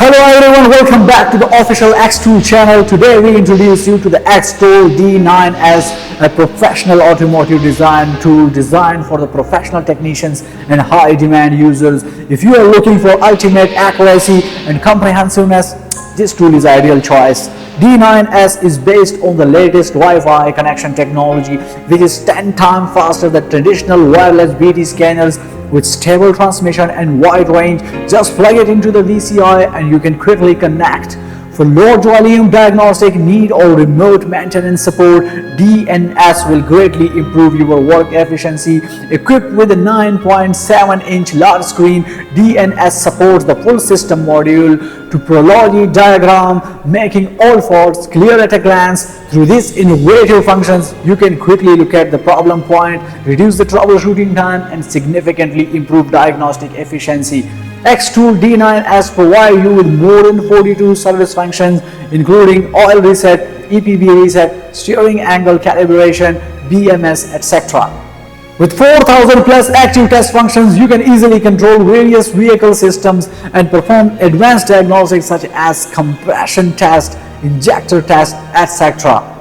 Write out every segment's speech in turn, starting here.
Hello everyone, welcome back to the official XTOOL channel. Today we introduce you to the XTOOL D9S, a professional automotive design tool designed for the professional technicians and high demand users. If you are looking for ultimate accuracy and comprehensiveness, this tool is ideal choice. D9S is based on the latest Wi-Fi connection technology, which is 10 times faster than traditional wireless BT scanners with stable transmission and wide range. Just plug it into the VCI and you can quickly connect. For large volume diagnostic need or remote maintenance support, D9S will greatly improve your work efficiency. Equipped with a 9.7-inch large screen, D9S supports the full system module to prology diagram, making all faults clear at a glance. Through these innovative functions, you can quickly locate the problem point, reduce the troubleshooting time, and significantly improve diagnostic efficiency. XTOOL D9S provides you with more than 42 service functions, including oil reset, EPB reset, steering angle calibration, BMS, etc. With 4,000 plus active test functions, you can easily control various vehicle systems and perform advanced diagnostics such as compression test, injector test, etc.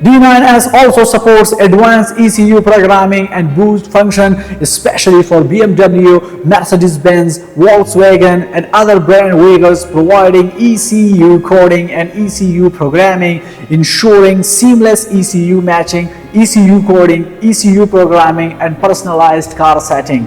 D9S also supports advanced ECU programming and boost function, especially for BMW, Mercedes-Benz, Volkswagen, and other brand vehicles, providing ECU coding and ECU programming, ensuring seamless ECU matching, ECU coding, ECU programming, and personalized car setting.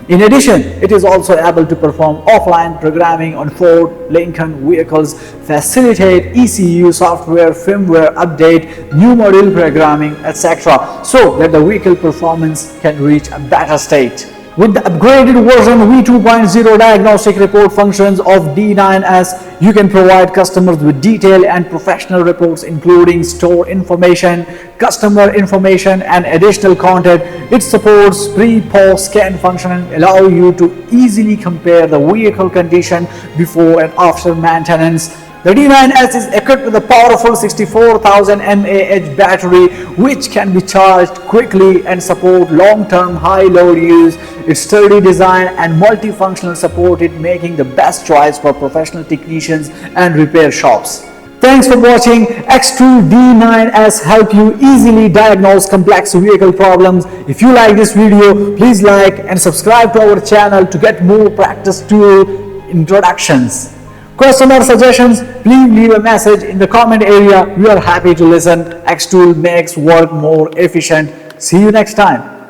In addition, it is also able to perform offline programming on Ford, Lincoln vehicles, facilitate ECU software, firmware update, new module programming, etc., so that the vehicle performance can reach a better state. With the upgraded version V2.0 diagnostic report functions of D9S, you can provide customers with detailed and professional reports including store information, customer information, and additional content. It supports pre-post scan function and allow you to easily compare the vehicle condition before and after maintenance. The D9S is equipped with a powerful 64,000 mAh battery which can be charged quickly and support long-term high-load use. Its sturdy design and multifunctional support it making the best choice for professional technicians and repair shops. Thanks for watching. XTOOL D9S help you easily diagnose complex vehicle problems. If you like this video, please like and subscribe to our channel to get more practice tool introductions. Customer suggestions, please leave a message in the comment area. We are happy to listen. XTOOL makes work more efficient. See you next time.